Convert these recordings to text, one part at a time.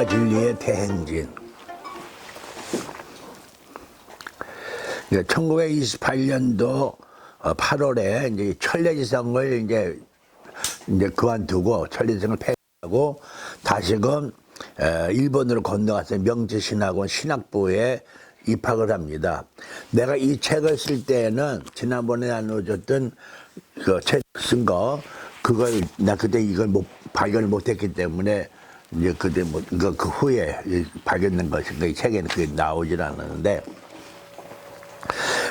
영과 진리의 대행진. 1928년도 8월에 이제 천례지성을 이제 그만두고 천례지성을 폐하고 다시금 일본으로 건너가서 명지신학원 신학부에 입학을 합니다. 내가 이 책을 쓸 때에는 지난번에 나눠줬던 그 책 쓴 거 그걸 나 그때 이걸 발견을 못했기 때문에 이제 그때 그 후에 발견된 것인가 이 책에는 그게 나오질 않았는데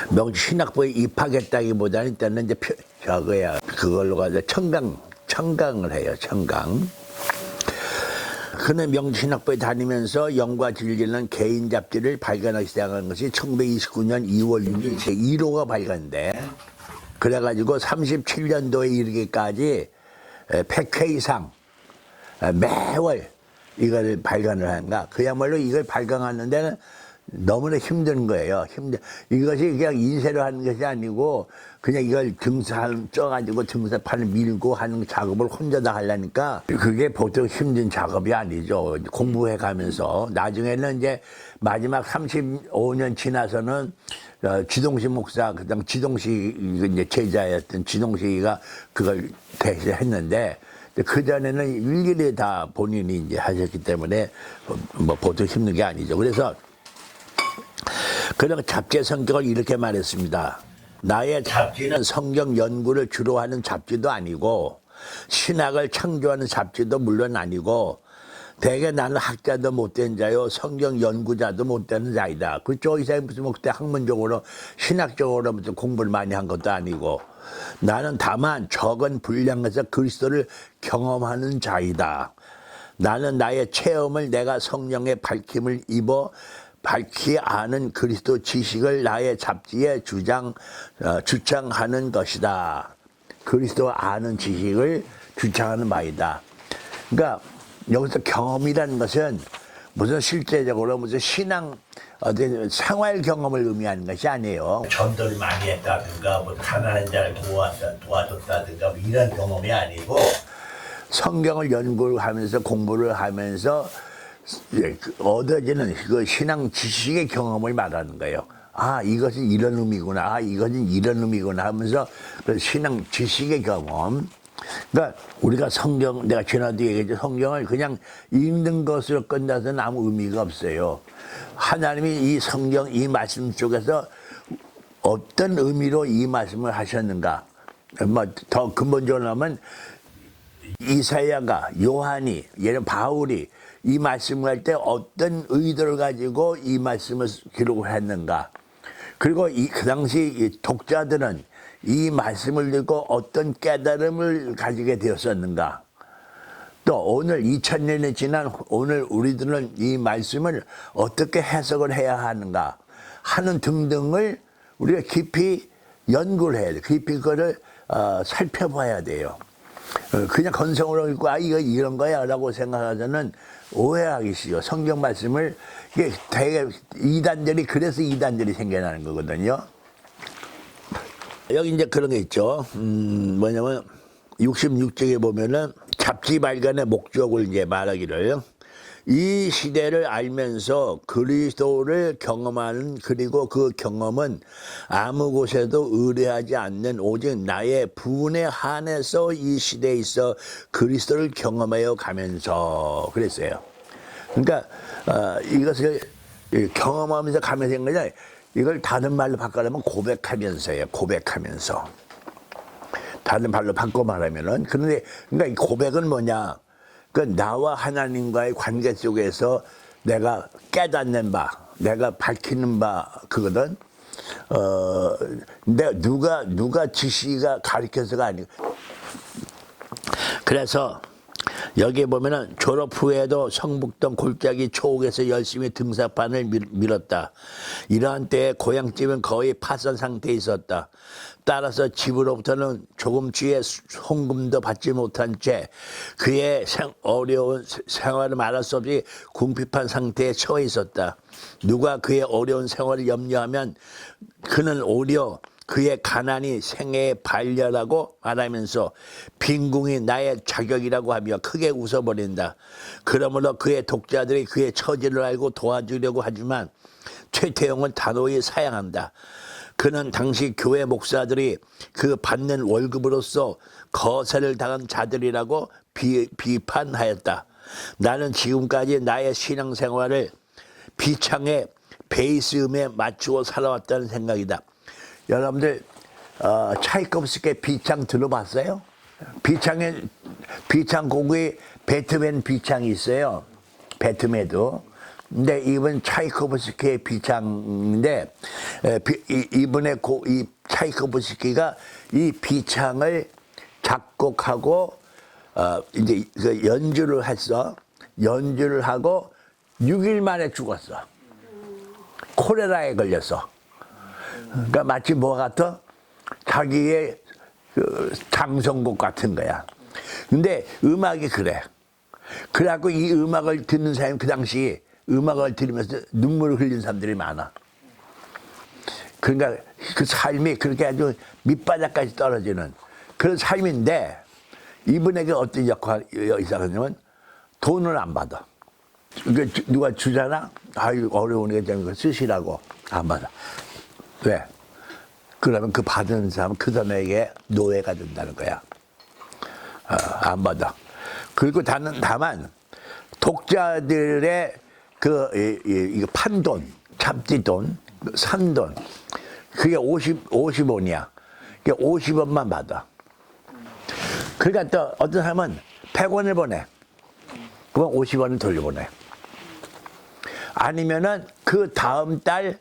명지 신학부에 입학했다기보다는 일단은 이제 저거야 그걸로 가서 청강을 해요. 청강. 그는 명지 신학부에 다니면서 영과 진리는 개인 잡지를 발간하기 시작한 것이 1929년 2월 6일 제 1호가 발간돼. 그래가지고 37년도에 이르기까지 100회 이상 매월 이걸 발간을 한가. 그야말로 이걸 발간하는 데는 너무나 힘든 거예요. 이것이 그냥 인쇄로 하는 것이 아니고 그냥 이걸 등산 쪄가지고 등산판을 밀고 하는 작업을 혼자 다 하려니까 그게 보통 힘든 작업이 아니죠. 공부해 가면서 나중에는 이제 마지막 35년 지나서는 지동식 목사 그다음 지동식 이제 제자였던 지동식이가 그걸 대신했는데 그 전에는 일일이 다 본인이 이제 하셨기 때문에 뭐 보통 힘든 게 아니죠. 그래서 그런 잡지의 성격을 이렇게 말했습니다. 나의 잡지는 성경 연구를 주로 하는 잡지도 아니고 신학을 창조하는 잡지도 물론 아니고 대개 나는 학자도 못된 자요 성경 연구자도 못되는 자이다. 그쪽 이사님 무슨 뭐 그때 학문적으로 신학적으로 무슨 공부를 많이 한 것도 아니고 나는 다만 적은 분량에서 그리스도를 경험하는 자이다. 나는 나의 체험을 내가 성령의 밝힘을 입어 밝히 아는 그리스도 지식을 나의 잡지에 주장하는 것이다. 그리스도 아는 지식을 주장하는 바이다. 그러니까 여기서 경험이라는 것은 무슨 실제적으로 무슨 신앙 어떤 생활 경험을 의미하는 것이 아니에요. 전도를 많이 했다든가 뭐 가난한 자를 도와줬다든가 뭐 이런 경험이 아니고 성경을 연구하면서 공부를 하면서 얻어지는 그 신앙 지식의 경험을 말하는 거예요. 아, 이것은 이런 의미구나. 아, 이것은 이런 의미구나 하면서 그 신앙 지식의 경험. 그러니까 우리가 성경, 내가 지난주에 얘기했죠. 성경을 그냥 읽는 것으로 끝나서는 아무 의미가 없어요. 하나님이 이 성경, 이 말씀 속에서 어떤 의미로 이 말씀을 하셨는가. 뭐 더 근본적으로 하면 이사야가, 요한이, 예를 바울이 이 말씀을 할 때 어떤 의도를 가지고 이 말씀을 기록을 했는가. 그리고 그 당시 독자들은 이 말씀을 듣고 어떤 깨달음을 가지게 되었었는가. 또 오늘 2000년이 지난 오늘 우리들은 이 말씀을 어떻게 해석을 해야 하는가 하는 등등을 우리가 깊이 연구를 해야 돼요. 깊이 그거를 살펴봐야 돼요. 그냥 건성으로 읽고 아 이거 이런 거야 라고 생각하자는 오해하기 쉬워. 성경 말씀을 이게 되게 이단들이 그래서 이단들이 생겨나는 거거든요. 여기 이제 그런 게 있죠. 뭐냐면 66쪽에 보면은 잡지 발간의 목적을 이제 말하기를 이 시대를 알면서 그리스도를 경험하는 그리고 그 경험은 아무 곳에도 의뢰하지 않는 오직 나의 분에 한해서 이 시대에 있어 그리스도를 경험하여 가면서 그랬어요. 그러니까 이것을 경험하면서 가면서 한 거냐 이걸 다른 말로 바꾸려면 고백하면서예요. 고백하면서. 다른 말로 바꿔 말하면은 그런데 그러니까 이 고백은 뭐냐? 그 나와 하나님과의 관계 속에서 내가 깨닫는 바, 내가 밝히는 바 그거든. 누가 지시가 가르쳐서가 아니고. 그래서 여기에 보면은 졸업 후에도 성북동 골짜기 초옥에서 열심히 등산판을 밀었다. 이러한 때에 고향집은 거의 파산 상태에 있었다. 따라서 집으로부터는 조금치의 송금도 받지 못한 채 그의 어려운 생활을 말할 수 없이 궁핍한 상태에 처해 있었다. 누가 그의 어려운 생활을 염려하면 그는 오히려 그의 가난이 생애의 반려라고 말하면서 빈궁이 나의 자격이라고 하며 크게 웃어버린다. 그러므로 그의 독자들이 그의 처지를 알고 도와주려고 하지만 최태용은 단호히 사양한다. 그는 당시 교회 목사들이 그 받는 월급으로서 거세를 당한 자들이라고 비판하였다. 나는 지금까지 나의 신앙생활을 비창의 베이스음에 맞추어 살아왔다는 생각이다. 여러분들 차이콥스키의 비창 들어봤어요? 비창 곡이 베토벤 비창이 있어요. 베토벤도. 근데 이번 차이코프스키의 비창인데 이번에 이 차이코프스키가 이 비창을 작곡하고 이제 그 연주를 했어. 연주를 하고 6일 만에 죽었어. 콜레라에 걸렸어. 그러니까 마치 뭐 같아? 자기의 그 장성곡 같은 거야. 근데 음악이 그래. 그래갖고 이 음악을 듣는 사람이 그 당시 음악을 들으면서 눈물을 흘린 사람들이 많아. 그러니까 그 삶이 그렇게 아주 밑바닥까지 떨어지는 그런 삶인데 이분에게 어떤 역할이 있었냐면 돈을 안 받아. 그러니까 누가 주잖아? 아유 어려우니까 좀 쓰시라고 안 받아. 왜? 그러면 그 받은 사람은 그 사람에게 노예가 된다는 거야. 안 받아. 그리고 다만 독자들의 이거 판돈, 잡지돈, 산돈, 그게 50원이야. 그게 50원만 받아. 그러니까 또 어떤 사람은 100원을 보내. 그러면 50원을 돌려보내. 아니면은 그 다음 달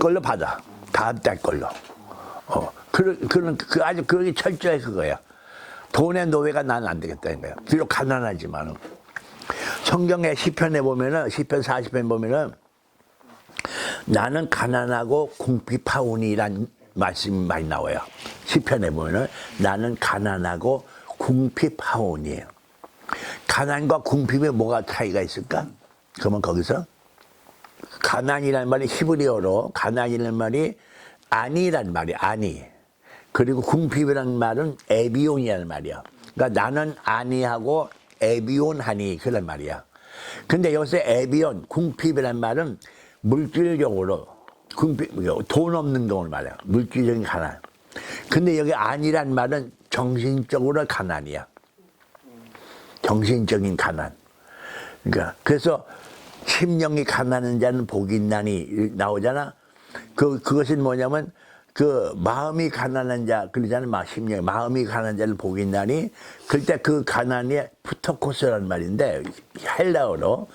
걸로 받아. 다음 달 걸로. 아주 그게 철저히 그거야. 돈의 노예가 나는 안 되겠다는 거야. 비록 가난하지만은. 성경의 시편에 보면은, 시편 40편 보면은, 나는 가난하고 궁핍하오니란 말씀이 많이 나와요. 시편에 보면은, 나는 가난하고 궁핍하오니. 가난과 궁핍에 뭐가 차이가 있을까? 그러면 거기서, 가난이라는 말이 히브리어로, 가난이라는 말이 아니란 말이야, 아니. 그리고 궁핍이라는 말은 에비온이라는 말이야. 그러니까 나는 아니하고 에비온하니 그런 말이야. 근데 여기서 에비온, 궁핍이라는 말은 물질적으로 돈 없는 경우를 말이야. 물질적인 가난. 근데 여기 아니란 말은 정신적으로 가난이야. 정신적인 가난. 그러니까 그래서 심령이 가난한 자는 복이 있나니 나오잖아. 그것은 뭐냐면 그 마음이 가난한 자 그러잖아요. 심령 마음이 가난한 자는 복이 있나니 그때 그 가난이 푸토코스라는 말인데 헬라어로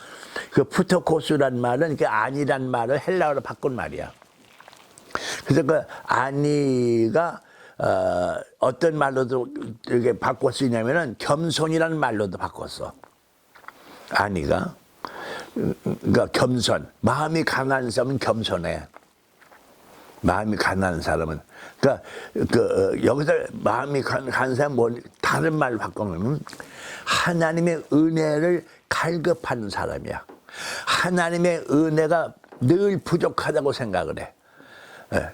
그 푸토코스라는 말은 그 아니란 말을 헬라어로 바꾼 말이야. 그래서 그 아니가 어떤 말로도 이렇게 바꿔 쓰냐면은 겸손이라는 말로도 바꿨어. 아니가 그러니까 겸손. 마음이 가난한 사람은 겸손해. 마음이 가난한 사람은 그러니까 여기서 마음이 가난한 사람은 뭐 다른 말로 바꾸면 하나님의 은혜를 갈급하는 사람이야. 하나님의 은혜가 늘 부족하다고 생각을 해.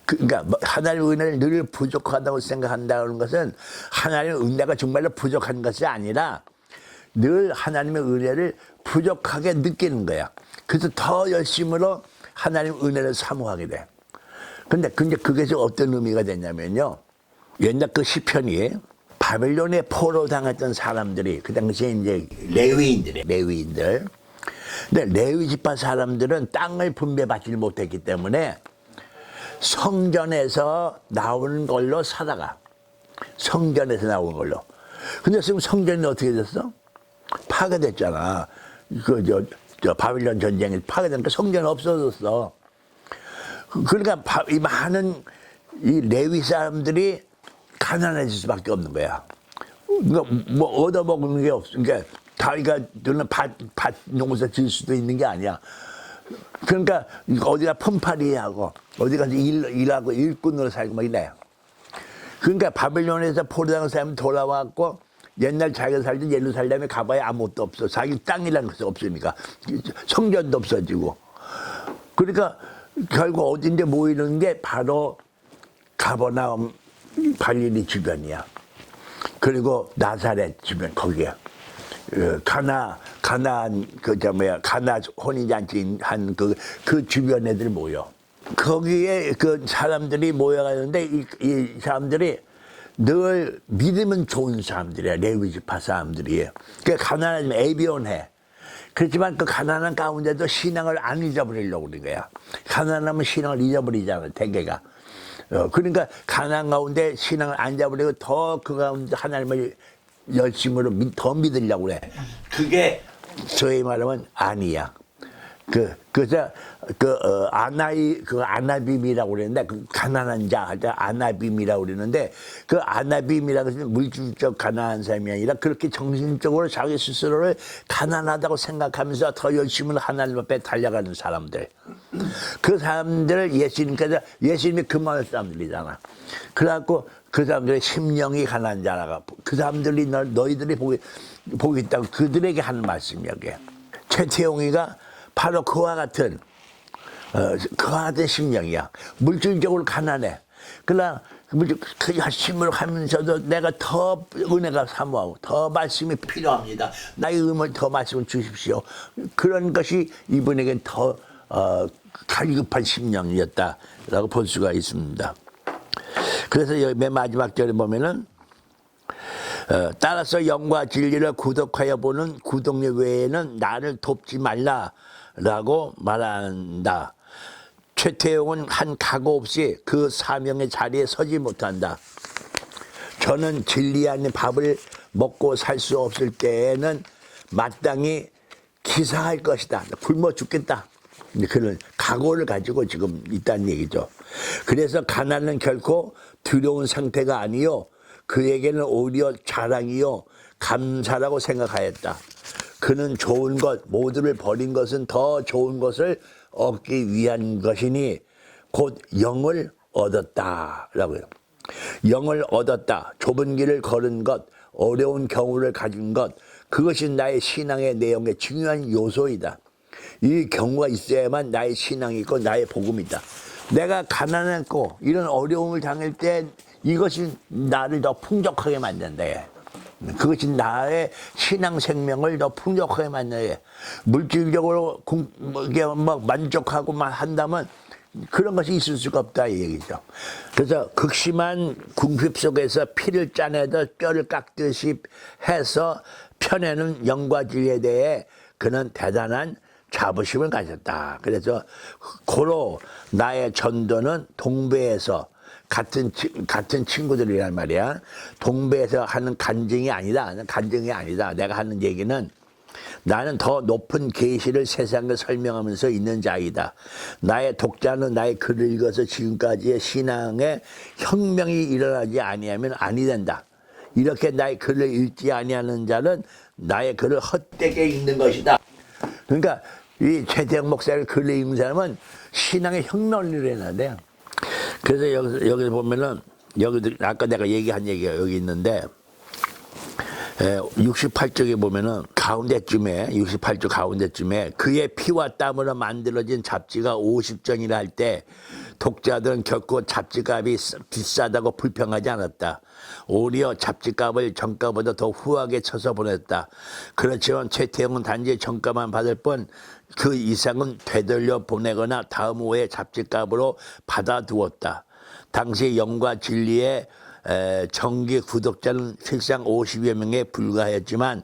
그러니까 하나님의 은혜를 늘 부족하다고 생각한다는 것은 하나님의 은혜가 정말로 부족한 것이 아니라 늘 하나님의 은혜를 부족하게 느끼는 거야. 그래서 더 열심으로 하나님의 은혜를 사모하게 돼. 근데 그게 어떤 의미가 되냐면요. 옛날 그 시편이 바벨론에 포로당했던 사람들이 그 당시에 이제 레위인들. 근데 레위 지파 사람들은 땅을 분배받지 못했기 때문에 성전에서 나오는 걸로 살아가. 성전에서 나오는 걸로. 근데 지금 성전이 어떻게 됐어? 파괴됐잖아. 저 바벨론 전쟁에 파괴되니까 성전이 없어졌어. 그러니까 이 많은 이 레위 사람들이 가난해질 수밖에 없는 거야. 그러니까 뭐 얻어먹는 게 없으니까 자기가 저는 밭 농사 지을 수도 있는 게 아니야. 그러니까 어디가 펌파리하고 어디 가서 일하고 일꾼으로 살고 막 이래. 그러니까 바벨론에서 포로당한 사람이 돌아왔고 옛날 자기가 살던 예루살렘에 가봐야 아무것도 없어. 자기 땅이라는 것이 없으니까 성전도 없어지고. 그러니까 결국 어딘데 모이는 게 바로 가버나움 갈릴리 주변이야. 그리고 나사렛 주변 거기야. 가나 혼인잔치 한 그 주변 애들 모여. 거기에 그 사람들이 모여가는데 이 사람들이 늘 믿으면 좋은 사람들이야. 레위지파 사람들이에요. 그 가난하지만 애비온해. 그렇지만 그 가난한 가운데도 신앙을 안 잊어버리려고 그런 거야. 가난하면 신앙을 잊어버리잖아, 대개가. 그러니까 가난 가운데 신앙을 안 잊어버리고 더 그 가운데 하나님을 열심으로 더 믿으려고 그래. 그게 저희 말하면 아니야. 그래서 아나빔이라고 그랬는데 그 가난한 자 아나빔이라고 그러는데 그 아나빔이라고 해서 물질적 가난한 사람이 아니라 그렇게 정신적으로 자기 스스로를 가난하다고 생각하면서 더 열심히 하나님 앞에 달려가는 사람들. 그 사람들을 예수님이 그 마을 사람들이잖아. 그래갖고 그 사람들의 심령이 가난한 자라가 그 사람들이 너희들이 보겠다고 그들에게 하는 말씀이야. 최태용이가 바로 그와 같은 심령이야. 물질적으로 가난해. 그러나 그 열심을 하면서도 내가 더 은혜가 사모하고 더 말씀이 필요합니다. 나의 음을 더 말씀을 주십시오. 그런 것이 이분에겐 더 갈급한 심령이었다라고 볼 수가 있습니다. 그래서 여기 맨 마지막 절에 보면은 따라서 영과 진리를 구독하여 보는 구독료 외에는 나를 돕지 말라라고 말한다. 최태용은 한 각오 없이 그 사명의 자리에 서지 못한다. 저는 진리 아닌 밥을 먹고 살 수 없을 때에는 마땅히 기사할 것이다. 굶어 죽겠다. 그런 각오를 가지고 지금 있다는 얘기죠. 그래서 가난은 결코 두려운 상태가 아니요 그에게는 오히려 자랑이요 감사라고 생각하였다. 그는 좋은 것 모두를 버린 것은 더 좋은 것을 얻기 위한 것이니 곧 영을 얻었다라고요. 영을 얻었다. 좁은 길을 걸은 것, 어려운 경우를 가진 것, 그것이 나의 신앙의 내용의 중요한 요소이다. 이 경우가 있어야만 나의 신앙이 있고 나의 복음이다. 내가 가난했고 이런 어려움을 당할 때 이것이 나를 더 풍족하게 만든다. 그것이 나의 신앙 생명을 더 풍족하게 만든다. 물질적으로 막 만족하고만 한다면 그런 것이 있을 수가 없다 이 얘기죠. 그래서 극심한 궁핍 속에서 피를 짜내도 뼈를 깎듯이 해서 펴내는 영과 진리에 대해 그는 대단한 자부심을 가졌다. 그래서 고로 나의 전도는 동배에서 같은 친구들이란 말이야. 동배에서 하는 간증이 아니다. 내가 하는 얘기는 나는 더 높은 계시를 세상에 설명하면서 있는 자이다. 나의 독자는 나의 글을 읽어서 지금까지의 신앙에 혁명이 일어나지 아니하면 아니 된다. 이렇게 나의 글을 읽지 아니하는 자는 나의 글을 헛되게 읽는 것이다. 그러니까 이 최태영 목사의 글을 읽는 사람은 신앙의 혁명을 일어나야 돼요. 그래서 여기서 보면은 여기 아까 내가 얘기한 얘기가 여기 있는데 68쪽에 보면은 68쪽 가운데쯤에 그의 피와 땀으로 만들어진 잡지가 50전이라 할 때 독자들은 결코 잡지값이 비싸다고 불평하지 않았다. 오히려 잡지값을 정가보다 더 후하게 쳐서 보냈다. 그렇지만 최태영은 단지 정가만 받을 뿐 그 이상은 되돌려 보내거나 다음 후에 잡지값으로 받아두었다. 당시 영과 진리의 정기 구독자는 실상 50여 명에 불과했지만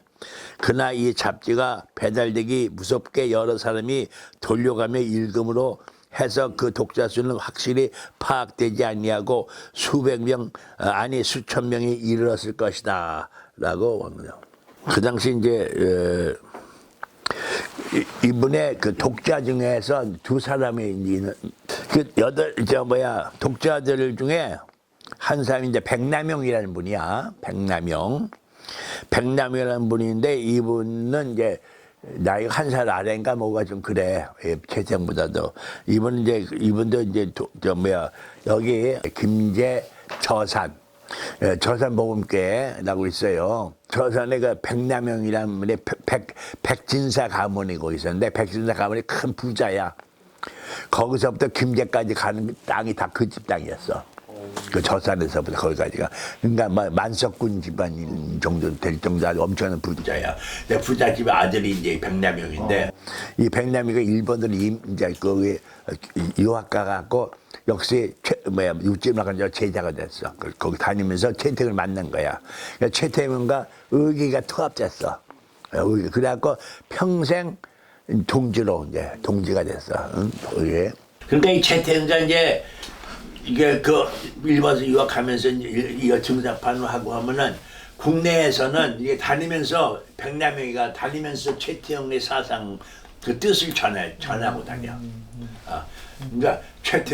그러나 이 잡지가 배달되기 무섭게 여러 사람이 돌려가며 읽음으로 해서 그 독자 수는 확실히 파악되지 아니하고 수백 명 아니 수천 명이 이르렀을 것이다 라고 합니다. 그 당시 이제 이분의 그 독자 중에서 두 사람이 독자들 중에 한 사람이 이제 백남용이라는 분이야. 백남용이라는 분인데 이분은 이제 나이가 한 살 아래인가 뭐가 좀 그래. 최태영보다도. 이분도 이제 여기 김제 저산 복음교회라고 있어요. 저산에 그 백남용이라는 분이 백진사 가문이고 있었는데 백진사 가문이 큰 부자야. 거기서부터 김제까지 가는 땅이 다 그 집 땅이었어. 그 저산에서부터 거기까지가. 그러니까 만석군 집안인 정도 될 정도 아주 엄청난 부자야. 근데 부자 집의 아들이 이제 백남용인데 이 백남이가 일본으로 이제 거기 유학 가갖고 역시 육지문학관 제자가 됐어. 거기 다니면서 최태형을 만난 거야. 그러니까 최태형과 의기가 투합됐어. 그래갖고 평생 동지로 이제 동지가 됐어. 응? 그러니까 이 최태형가 이제 이게 그 일본에서 유학하면서 이거 증사판을 하고 하면은 국내에서는 이게 다니면서 백남영이가 다니면서 최태형의 사상 그 뜻을 전하고 다녀. 그러니까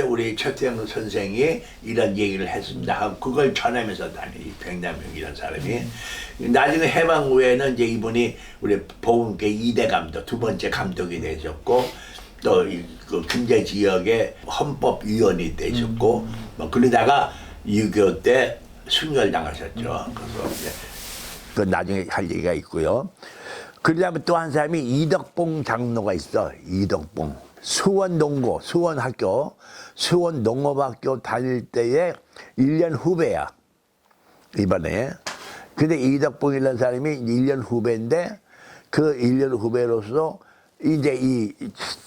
우리 최태형 선생이 이런 얘기를 했습니다 하고 그걸 전하면서 다니 백남영이라는 사람이. 나중에 해방 후에는 이제 이분이 우리 보훈계 2대 감독, 두 번째 감독이 되셨고 또 그 경제 지역의 헌법위원이 되셨고 뭐 그러다가 6.25 때 순결당하셨죠. 그래서 이제 그 나중에 할 얘기가 있고요. 그러다면 또 한 사람이 이덕봉 장로가 있어. 이덕봉. 수원농고, 수원농업학교 다닐 때의 1년 후배야. 이번에. 근데 이덕봉이라는 사람이 1년 후배인데 그 1년 후배로서 이제 이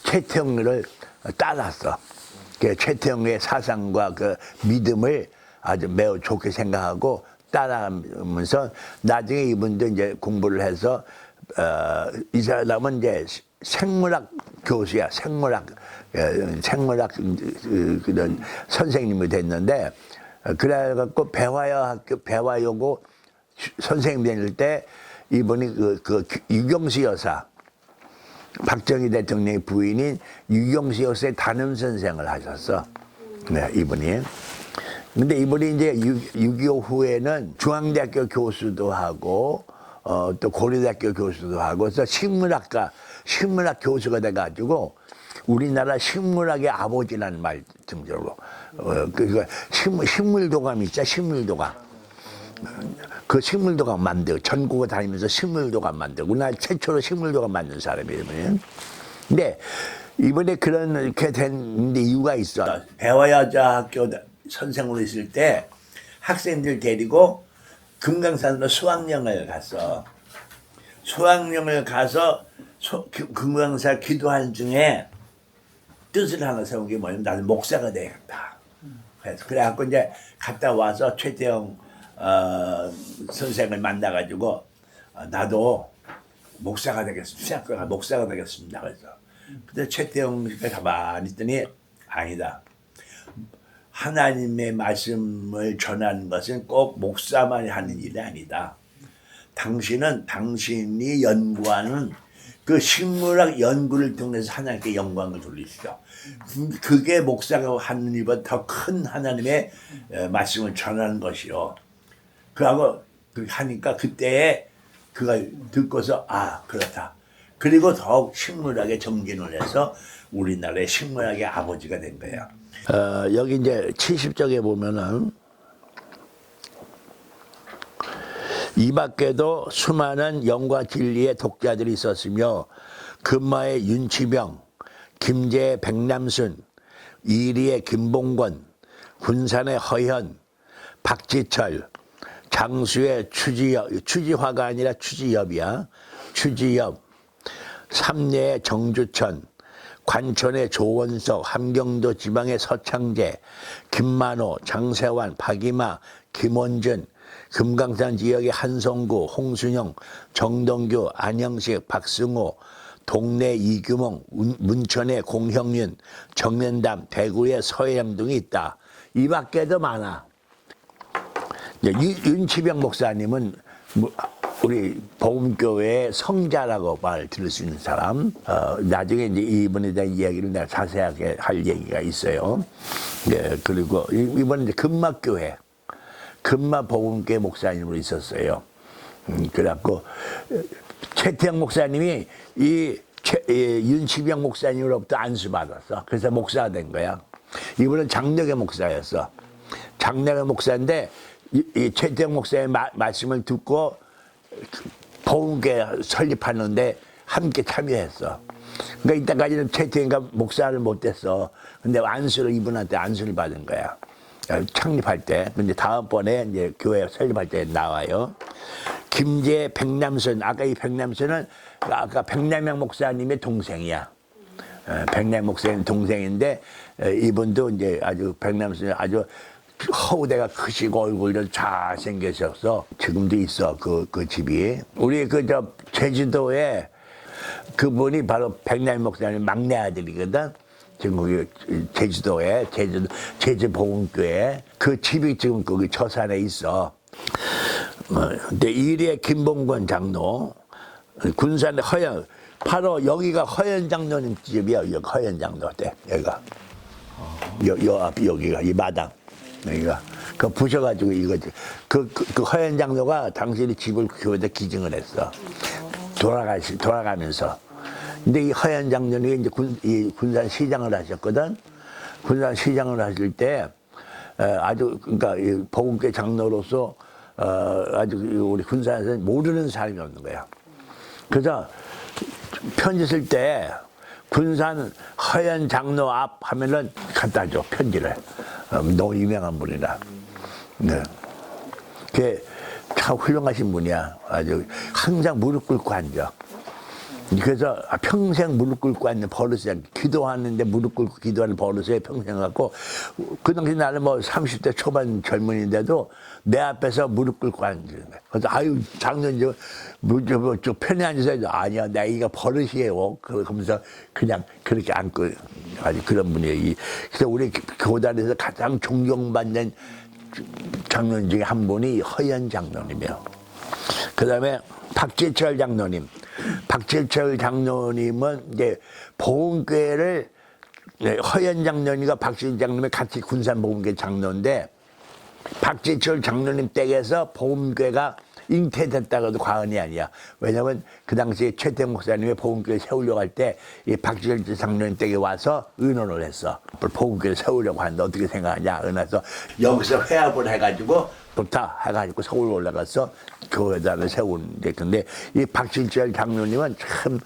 최태형을 따랐어. 그 최태형의 사상과 그 믿음을 아주 매우 좋게 생각하고 따라하면서 나중에 이분도 이제 공부를 해서 이 사람은 이제 생물학 교수야. 생물학 그런 선생님이 됐는데 그래갖고 배화여고 선생님 다닐 때 이분이 그 유경수 여사 박정희 대통령의 부인인 유경수 여사의 담임 선생을 하셨어. 네, 이분이. 근데 이분이 이제 6.25 후에는 중앙대학교 교수도 하고 또 고려대학교 교수도 하고 그래서 식물학 교수가 돼가지고 우리나라 식물학의 아버지라는 말 정도로 식물도감 있죠. 식물도감. 그 식물도감 만들고 전국을 다니면서 식물도감 만들고 우리나라 최초로 식물도감 만든 사람이에요. 근데 이번에 그렇게 된 이유가 있어. 배화여자학교 선생으로 있을 때 학생들 데리고 금강산으로 수학여행을 갔어. 수학여행을 가서 금강산 기도하는 중에 뜻을 하나 세운 게 뭐냐면 나는 목사가 되겠다. 그래갖고 이제 갔다 와서 최태형 선생을 만나가지고 나도 목사가 되겠습니다. 목사가 되겠습니다. 그래서 근데 최태형 씨가 가만히 있더니 아니다. 하나님의 말씀을 전하는 것은 꼭 목사만이 하는 일이 아니다. 당신이 연구하는 그 식물학 연구를 통해서 하나님께 영광을 돌리시죠. 그게 목사가 하는 일보다 더 큰 하나님의 말씀을 전하는 것이요. 그하고 하니까 그때에 그가 듣고서 그렇다. 그리고 더욱 식물학에 정진을 해서 우리나라의 식물학의 아버지가 된 거야. 여기 이제 70쪽에 보면은 이 밖에도 수많은 영과 진리의 독자들이 있었으며 금마의 윤치병, 김제의 백남순, 이리의 김봉권, 군산의 허현, 박지철, 장수의 추지화가 아니라 추지엽이야. 추지엽, 삼례의 정주천, 관천의 조원석, 함경도 지방의 서창재, 김만호, 장세환, 박이마, 김원준, 금강산 지역의 한성구, 홍순영, 정동규, 안영식, 박승호, 동래 이규몽, 문천의 공형윤, 정면담, 대구의 서해영 등이 있다. 이 밖에도 많아. 윤치병 목사님은 우리 복음교회의 성자라고 말 들을 수 있는 사람. 나중에 이제 이분에 대한 이야기를 내가 자세하게 할 얘기가 있어요. 네, 그리고 이번에 이제 금마교회, 금마 복음교회 목사님으로 있었어요. 그래갖고 최태형 목사님이 이 윤치병 목사님으로부터 안수받았어. 그래서 목사가 된 거야. 이분은 장로교 목사였어. 장로교 목사인데 이 최태형 목사의 말씀을 듣고 복음교회 설립하는데 함께 참여했어. 그러니까 이때까지는 최태형가 목사를 못했어. 근데 이분한테 안수를 받은 거야. 창립할 때. 근데 다음번에 이제 교회 설립할 때 나와요. 김제 백남선, 아까 이 백남선은 아까 백남영 목사님의 동생이야. 백남 목사님 동생인데 이분도 이제 아주 백남선 아주 허우대가 크시고 얼굴도 잘생기셔서 지금도 있어 그 집이. 우리 제주도에 그분이 바로 백남 목사님 막내 아들이거든. 지금 거기 제주도에 제주보금교회 그 집이 지금 거기 처산에 있어. 근데 이리의 김봉권 장로, 군산의 허연, 바로 여기가 허연 장로님 집이야. 여기 허연 장로 때 여기가 요 앞 여기가 이 마당 여기가 그 부셔가지고 이거지. 그 허연 장로가 당신이 집을 교회에 기증을 했어. 돌아가면서. 근데 이 허연 장로님이 이제 군산 시장을 하셨거든. 군산 시장을 하실 때 아주 그러니까 이 보금교회 장로로서 아주 우리 군산에서 모르는 사람이 없는 거야. 그래서 편지 쓸 때 군산 허연 장로 앞 하면은 갖다 줘 편지를. 너무 유명한 분이라. 네. 그게 참 훌륭하신 분이야. 아주 항상 무릎 꿇고 앉아. 그래서 평생 무릎 꿇고 앉는 버릇이야. 기도하는데 무릎 꿇고 기도하는 버릇에 평생 갖고 그 당시 나는 뭐 30대 초반 젊은인데도 내 앞에서 무릎 꿇고 앉는 거야. 그래서 아유 장로님 저 편히 앉으세요. 아니야 내가 버릇이에요. 그러면서 그냥 그렇게 앉고 아주 그런 분이에요. 그래서 우리 교단에서 가장 존경받는 장로님 중에 한 분이 허연 장로님이에요. 그 다음에 박재철 장로님. 박재철 장로님은 이제 보금교회를 허연 장로님과 박재철 장로님이 같이 군산 보금교회 장로인데 박재철 장로님 댁에서 보금교회가 잉태됐다고 해도 과언이 아니야. 왜냐면 그 당시에 최태 목사님이 보금교회 세우려고 할 때 이 박재철 장로님 댁에 와서 의논을 했어. 보금교회 세우려고 하는데 어떻게 생각하냐. 그래서 여기서 회합을 해가지고 좋다 해가지고 서울 올라가서 교회단을 세우는데 근데 이 박진철 장로님은 참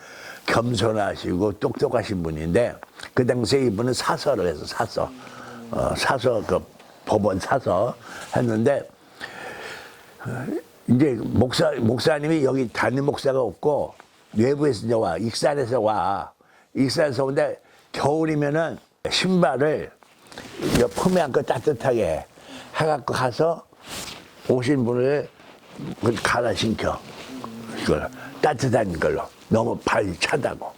겸손하시고 똑똑하신 분인데 그 당시에 이분은 사서를 해서 사서 그 법원 사서 했는데 이제 목사님이 여기 담임 목사가 없고 외부에서 이제 와 익산에서 오는데 겨울이면은 신발을 품에 안고 따뜻하게 해갖고 가서 오신 분을 갈아 신겨. 이걸 따뜻한 걸로. 너무 발이 차다고.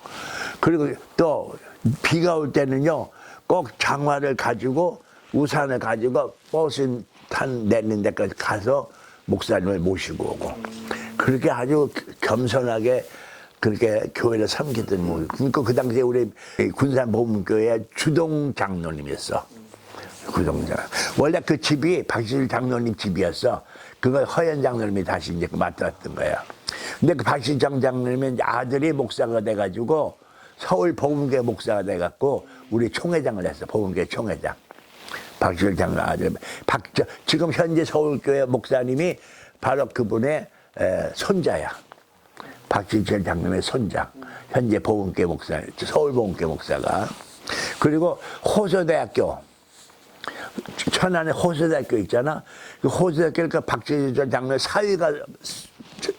그리고 또 비가 올 때는요, 꼭 장화를 가지고 우산을 가지고 버스 내는 데까지 가서 목사님을 모시고 오고. 그렇게 아주 겸손하게 그렇게 교회를 섬기던 분. 그러니까 그 당시에 우리 군산 보금교회 주동 장로님이었어. 구동장. 원래 그 집이 박실 장로님 집이었어. 그걸 허연 장로님이 다시 이제 맡았던 거야. 근데 그 박실 장로님은 아들이 목사가 돼가지고 서울 보금교회 목사가 돼갖고 우리 총회장을 했어. 보금교회 총회장. 박실 장로 아들. 지금 현재 서울교회 목사님이 바로 그분의 손자야. 박진철 장로님의 손자. 현재 보금교회 목사, 서울 보금교회 목사가. 그리고 호서대학교. 천안에 호서대학교 있잖아. 그 호서대학교가 박재철 장로의 사위가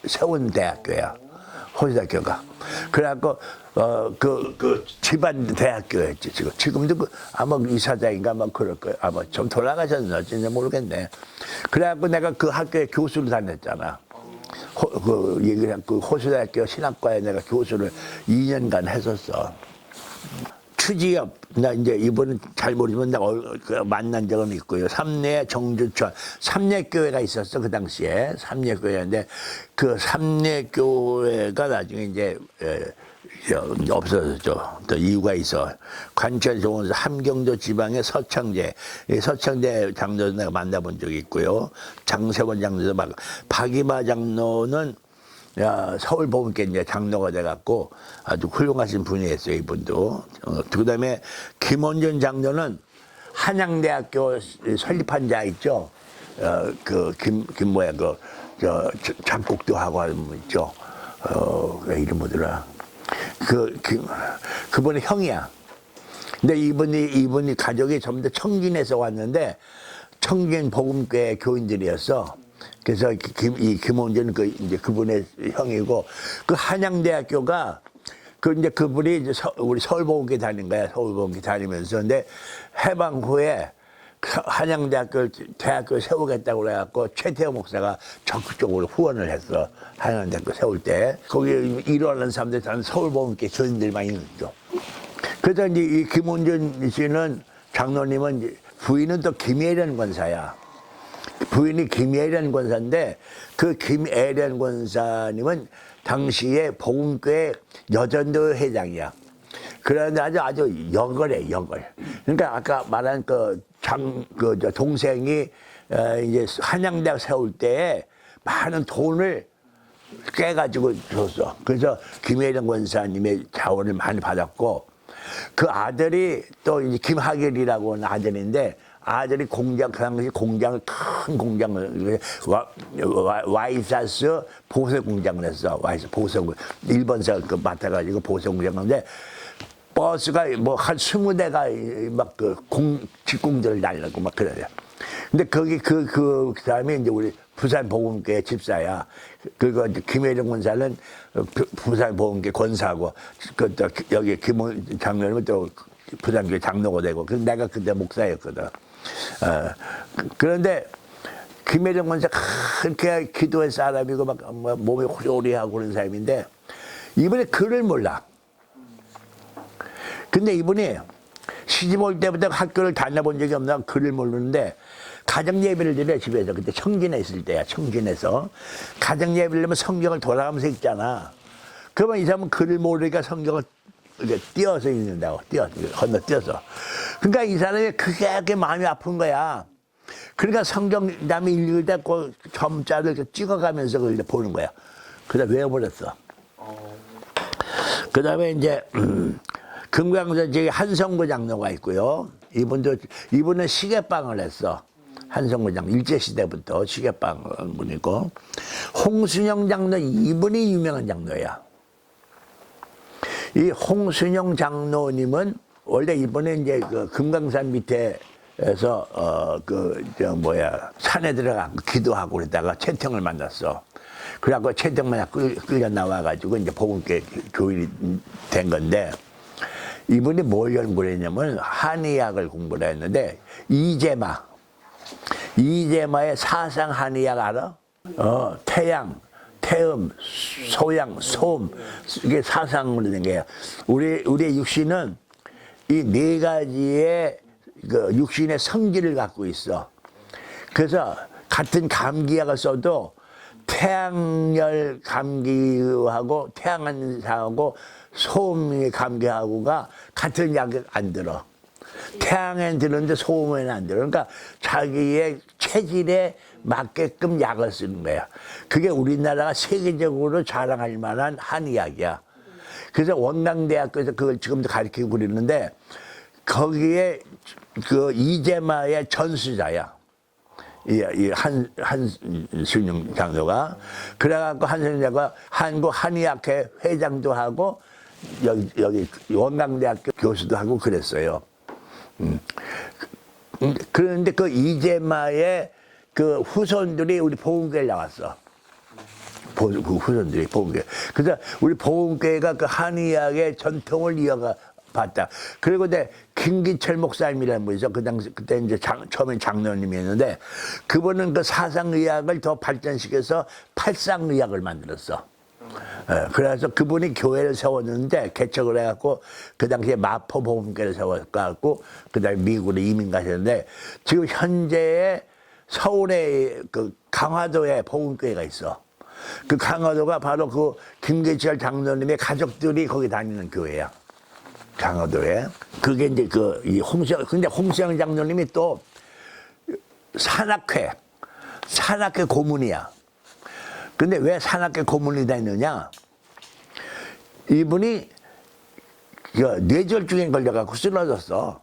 세운 대학교야. 호서대학교가. 그래갖고 그 집안 대학교였지 지금. 지금도 아마 이사장인가 아마 그럴 거야. 아마 좀 돌아가셨는지 모르겠네. 그래갖고 내가 그 학교에 교수를 다녔잖아. 그 호서대학교 신학과에 내가 교수를 2년간 했었어. 추지엽, 나 이제 이분은 잘 모르지만 내가 만난 적은 있고요. 삼례 정주천, 삼례교회가 있었어, 그 당시에. 삼례교회인데, 그 삼례교회가 나중에 이제, 없어졌죠. 또 이유가 있어. 관천 좋은 함경도 지방의 서창재, 서창재 장로도 내가 만나본 적이 있고요. 장세원 장로도 박이마 장로는 서울 보금교회 이제 장로가 돼갖고 아주 훌륭하신 분이었어요, 이분도. 그 다음에 김원준 장로는 한양대학교 설립한 자 있죠. 작곡도 하고 하는 분 있죠. 왜 이름 뭐더라. 그분의 형이야. 근데 이분이 가족이 전부 다 청진에서 왔는데 청진 복음교회 교인들이었어. 그래서 이 김원준 이제 그분의 형이고, 그 한양대학교가 이제 그분이 이제 우리 서울복음교회 다닌 거야. 서울복음교회 다니면서. 근데 해방 후에 한양대학교 대학교 세우겠다고 그래갖고 최태호 목사가 적극적으로 후원을 했어. 한양대학교 세울 때 거기 일하는 사람들 다 서울복음교회 교인들 많이 있죠. 그래서 이제 이 김원준 씨는 장로님은 이제 부인은 또 김예련 권사야. 부인이 김예련 권사인데 그 김예련 권사님은 당시에 복음교회 여전도 회장이야. 그런데 아주 역을해, 역을. 그러니까 아까 말한 저 동생이 이제 한양대학 세울 때 많은 돈을 깨가지고 줬어. 그래서 김혜령 권사님의 자원을 많이 받았고, 그 아들이 또 이제 김학일이라고 하는 아들인데, 아들이 그 당시 큰 공장을, 와이사스 보세 공장을 했어. 와이사스 보세 공장. 일본사 맡아가지고 보세 공장을 했는데, 버스가 뭐 한 20대가 막 직공들을 날라고 막 그래요. 근데 거기 그 사람이 이제 우리 부산 복음교회 집사야. 그리고 김혜령 권사는 부산 복음교회 권사고, 또 여기 김원 장로님은 또 부산교회 장로가 되고, 그래서 내가 그때 목사였거든. 그런데 김혜령 권사 그렇게 기도의 사람이고 막 몸이 호리호리하고 그런 사람인데, 이번에 글을 몰라. 근데 이분이 시집 올 때부터 학교를 다녀본 적이 없나 글을 모르는데, 가정 예배를 드려 집에서. 그때 청진에 있을 때야. 청진에서 가정 예배를 하면 성경을 돌아가면서 읽잖아. 그러면 이 사람은 글을 모르니까 성경을 이렇게 띄어서 읽는다고. 건너뛰어서. 그러니까 이 사람이 그게 마음이 아픈 거야. 그러니까 성경 남이 읽을 때 그 점자를 찍어가면서 그걸 보는 거야. 그래서 외워버렸어. 그 다음에 이제 금강산 지금 한성구 장로가 있고요. 이분은 시계방을 했어. 한성구 장로 일제시대부터 시계방 분이고, 홍순영 장로 이분이 유명한 장로야. 이 홍순영 장로님은 원래 이번에 이제 그 금강산 밑에서 산에 들어가 기도하고 그러다가 채통을 만났어. 그래갖고 채통만 끌려 나와가지고 이제 복음교회 교인이 된 건데, 이분이 뭘 연구를 했냐면 한의학을 공부를 했는데, 이재마의 사상 한의학 알아? 태양, 태음, 소양, 소음, 이게 사상으로 된 거예요. 우리의 육신은 이 네 가지의 그 육신의 성질을 갖고 있어. 그래서 같은 감기약을 써도 태양열 감기하고 태양한사하고 소음의 감기하고가 같은 약을 안 들어. 태양엔 들었는데 소음에는 안 들어. 그러니까 자기의 체질에 맞게끔 약을 쓰는 거야. 그게 우리나라가 세계적으로 자랑할 만한 한의학이야. 그래서 원광대학교에서 그걸 지금도 가르치고 그러는데, 거기에 그 이재마의 전수자야. 이 한순영 장로가. 그래갖고 한순영 장로가 한국 한의학회 회장도 하고, 여기 원광대학교 교수도 하고 그랬어요. 그런데 그 이재마의 그 후손들이 우리 보험교회에 나왔어. 그 후손들이 보험교회. 그래서 우리 보험교회가 그 한의학의 전통을 이어가 봤다. 그리고 이제 김기철 목사님이라는 분이 있어. 그때 이제 처음엔 장로님이었는데, 그분은 그 사상의학을 더 발전시켜서 팔상의학을 만들었어. 그래서 그분이 교회를 세웠는데, 개척을 해갖고 그 당시에 마포보험교회를 세웠고, 그 다음에 미국으로 이민 가셨는데, 지금 현재의 서울에 그 강화도에 보험교회가 있어. 그 강화도가 바로 그 김기철 장로님의 가족들이 거기 다니는 교회야. 강화도에. 그게 이제 근데 홍수영 장로님이 또 산악회 고문이야. 근데 왜 산악회 고문이 됐느냐? 이분이 뇌졸중에 걸려갖고 쓰러졌어.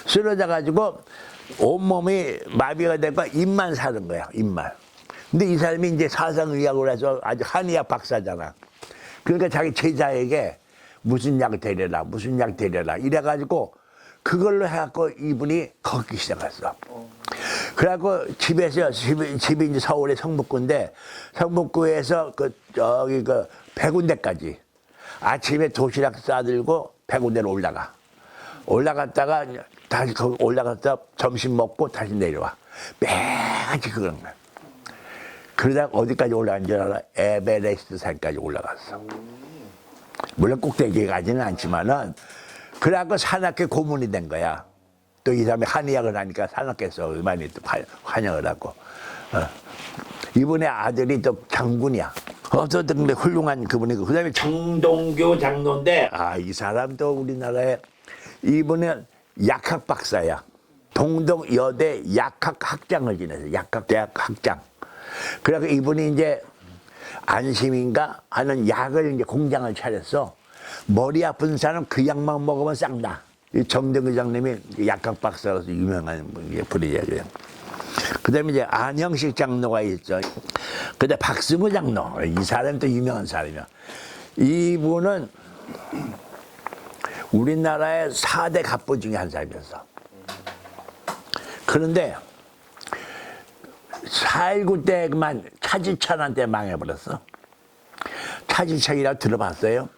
쓰러져가지고 온몸이 마비가 되고 입만 사는 거야, 입만. 근데 이 사람이 이제 사상의학을 해서 아주 한의학 박사잖아. 그러니까 자기 제자에게 무슨 약 데려라 이래가지고 그걸로 해갖고 이분이 걷기 시작했어. 그래갖고 집이 이제 서울의 성북구인데 성북구에서 저기 100군데까지 아침에 도시락 싸들고 100군데로 올라갔다가 다시 거기 올라갔다 점심 먹고 다시 내려와. 매일 그런 거야. 그러다가 어디까지 올라간 줄 알아? 에베레스트 산까지 올라갔어. 물론 꼭대기에 가지는 않지만은 그래갖고 산악회 고문이 된 거야. 또 이 사람이 한의학을 하니까 산악회에서 많이 또 환영을 하고. 이분의 아들이 또 장군이야. 어쨌든 근데 훌륭한 그분이고. 그 다음에 정동교 장로인데, 이 사람도 우리나라에, 이분은 약학 박사야. 동덕여대 약학 학장을 지냈어요. 약학대학 학장. 그래서 이분이 이제 안심인가 하는 약을 이제 공장을 차렸어. 머리 아픈 사람 그 약만 먹으면 싹나. 이 정동규 장님이 약학 박사로서 유명한 분이에요. 그 다음에 이제 안형식 장로가 있죠. 그 다음에 박승우 장로. 이 사람도 유명한 사람이야. 이분은 우리나라의 4대 갑부 중에 한 사람이었어. 그런데 4.19 때만 차지천한테 망해버렸어. 차지천이라고 들어봤어요?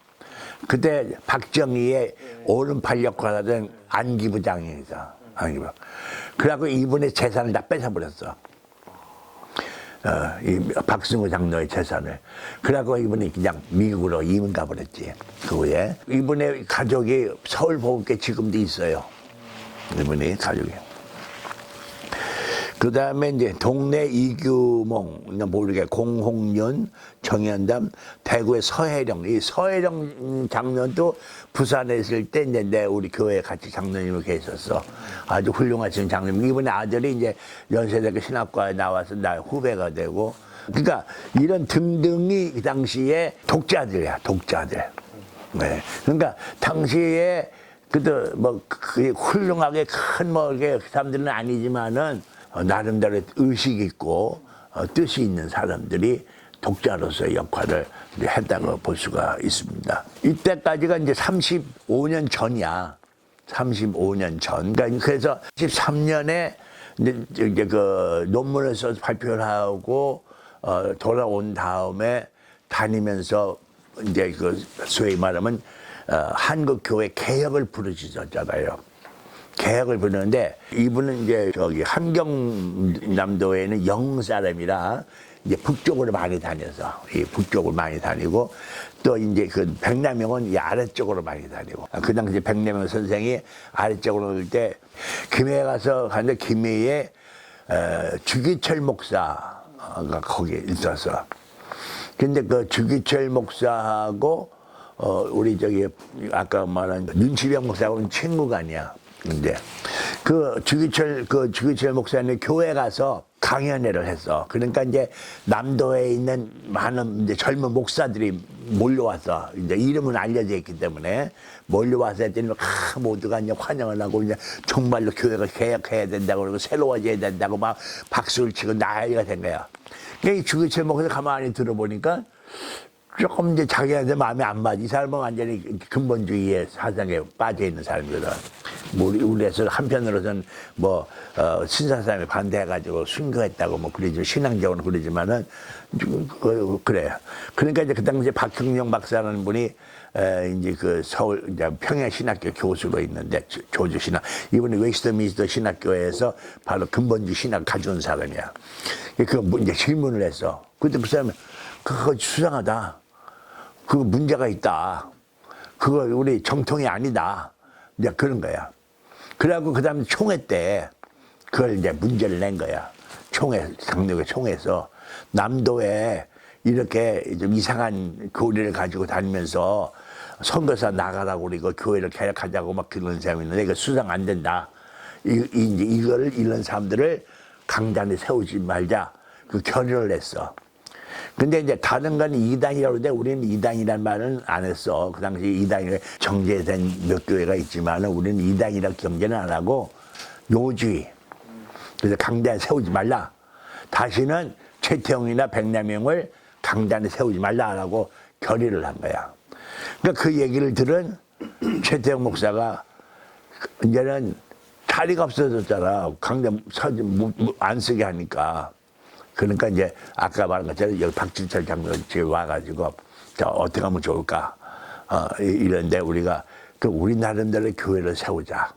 그때 박정희의 오른팔 역할을 하던 안기부장이 있어. 안기부. 그래갖고 이분의 재산을 다 뺏어버렸어. 이 박승우 장로의 재산을. 그래갖고 이분이 그냥 미국으로 이민 가버렸지. 그 후에. 이분의 가족이 서울보급계 지금도 있어요. 이분이 가족이. 그 다음에 이제 동네 이규몽, 모르게 공홍윤, 정현담, 대구의 서혜령. 이 서혜령 장로도 부산에 있을 때 이제 우리 교회에 같이 장로님으로 계셨어. 아주 훌륭하신 장로님. 이분의 아들이 이제 연세대학교 신학과에 나와서 나 후배가 되고. 그러니까 이런 등등이 이 당시에 독자들이야, 독자들. 네. 그러니까 당시에 그도 뭐 훌륭하게 큰 뭐 이렇게 사람들은 아니지만은 나름대로 의식 있고 뜻이 있는 사람들이 독자로서의 역할을 했다고 볼 수가 있습니다. 이때까지가 이제 35년 전이야. 35년 전. 그러니까 그래서 13년에 이제 그 논문을 써서 발표를 하고 돌아온 다음에 다니면서 이제 그 소위 말하면 한국 교회 개혁을 부르짖었잖아요. 개혁을 부르는데 이분은 이제 저기 함경남도에는 영흥 사람이라 이제 북쪽으로 많이 다녀서 이 북쪽으로 많이 다니고 또 이제 그 백남영은 이 아래쪽으로 많이 다니고 그 당시 백남영 선생이 아래쪽으로 올 때 김해에 가서 갔는데 김해에 주기철 목사가 거기에 있었어. 근데 그 주기철 목사하고 우리 저기 아까 말한 윤치병 목사하고는 친구가 아니야. 근데 그 주기철 목사님 교회 가서 강연회를 했어. 그러니까 이제 남도에 있는 많은 이제 젊은 목사들이 몰려와서 이제 이름은 알려져 있기 때문에 몰려와서 했더니 모두가 이제 환영을 하고 이제 정말로 교회가 개혁해야 된다고 그러고 새로워져야 된다고 막 박수를 치고 난리가 된 거야. 이 주기철 목사 가만히 들어보니까 조금 이제 자기한테 마음에 안 맞아. 이 사람은 완전히 근본주의의 사상에 빠져 있는 사람이거든. 우리에서 한편으로서는 뭐 신사상에 반대해가지고 순교했다고 뭐 그러지 신앙적으로 그러지만은 그래. 그러니까 이제 그 당시에 박형영 박사라는 분이 이제 그 서울 이제 평양신학교 교수로 있는데 조주신학 이분이 웨스트민스터 신학교에서 바로 근본주의 신학 가져온 사람이야. 그 이제 질문을 했어. 그때 그 사람이 그거 수상하다. 그거 문제가 있다. 그거 우리 정통이 아니다. 이제 그런 거야. 그래갖고 그 다음에 총회 때 그걸 이제 문제를 낸 거야. 장로교 총회에서 남도에 이렇게 좀 이상한 교리를 가지고 다니면서 선교사 나가라고 그러고 교회를 개혁하자고 막 그런 사람이 있는데 이거 수상 안 된다. 이거를 이런 사람들을 강단에 세우지 말자. 그 결의를 냈어. 근데 이제 다른 건 이단이라고 하는데 우리는 이단이란 말은 안 했어. 그 당시 이단이 정제된 몇 교회가 있지만 우리는 이단이라고 경계는 안 하고 요주의. 그래서 강단에 세우지 말라. 다시는 최태용이나 백남영을 강단에 세우지 말라라고 결의를 한 거야. 그러니까 그 얘기를 들은 최태용 목사가 이제는 자리가 없어졌잖아. 강대 사진 안 쓰게 하니까. 그러니까 이제 아까 말한 것처럼 여기 박진철 장로님 집에 와가지고 자, 어떻게 하면 좋을까? 이런데 우리가 그 우리 나름대로 교회를 세우자.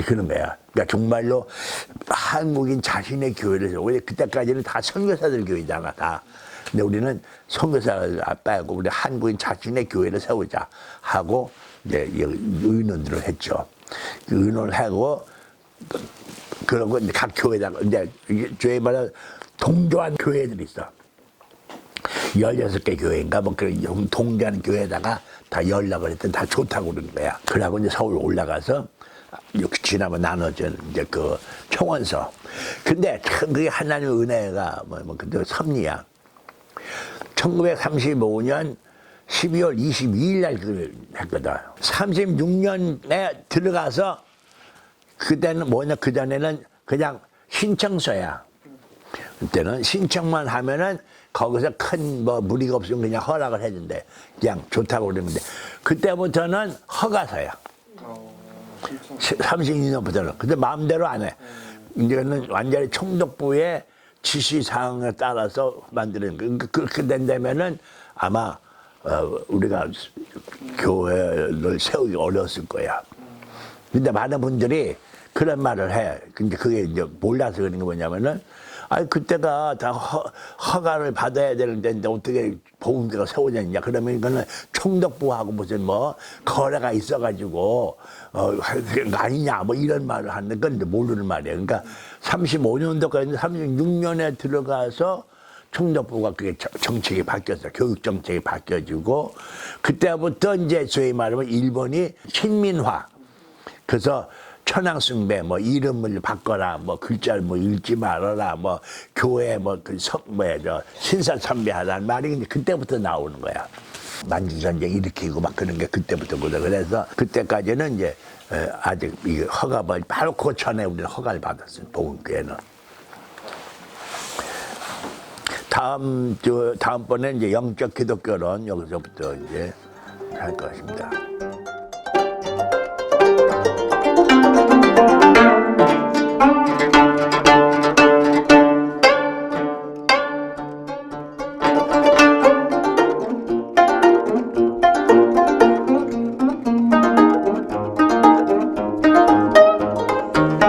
그런 거야. 그러니까 정말로 한국인 자신의 교회를 세우고 그때까지는 다 선교사들 교회잖아, 다. 근데 우리는 선교사를 빼고 우리 한국인 자신의 교회를 세우자 하고 이제 의논들을 했죠. 그 의논을 하고 그러고 이제 각 교회다가 이제 저희 말은 동조한 교회들이 있어. 16개 교회인가 뭐 그런 동조한 교회에다가 다 연락을 했더니 다 좋다고 그러는 거야. 그러고 이제 서울 올라가서 지나면 나눠준 이제 그 청원서. 근데 참 그게 하나님의 은혜가 근데 섭리야. 1935년 12월 22일 날 그걸 했거든. 36년에 들어가서 그때는 뭐냐, 그전에는 그냥 신청서야. 그때는 신청만 하면은 거기서 큰 뭐 무리가 없으면 그냥 허락을 해준대. 그냥 좋다고 그러는데 그때부터는 허가서야. 32년부터는. 근데 마음대로 안 해. 이제는 완전히 총독부의 지시사항에 따라서 만드는 거. 그렇게 된다면은 아마 우리가 교회를 세우기 어려웠을 거야. 근데 많은 분들이 그런 말을 해. 근데 그게 이제 몰라서 그런 게 뭐냐면은, 그때가 다 허가를 받아야 되는데 어떻게 보훈교가 세워졌냐. 그러면 이거는 총독부하고 무슨 뭐 거래가 있어가지고, 아니냐. 뭐 이런 말을 하는 건 모르는 말이에요. 그러니까 35년도까지 36년에 들어가서 총독부가 그게 정책이 바뀌었어. 교육 정책이 바뀌어지고, 그때부터 이제 소위 말하면 일본이 신민화. 그래서 천황승배 뭐 이름을 바꿔라, 뭐 글자를 뭐 읽지 말아라, 뭐 교회 신사참배하라는 말이 이제 그때부터 나오는 거야. 만주전쟁 일으키고 막 그런 게 그때부터거든. 그래서 그때까지는 이제 아직 이 허가를 바로 그 전에 우리는 허가를 받았어요. 보훈교회는. 다음번에 이제 영적 기독교론 여기서부터 이제 할 것입니다.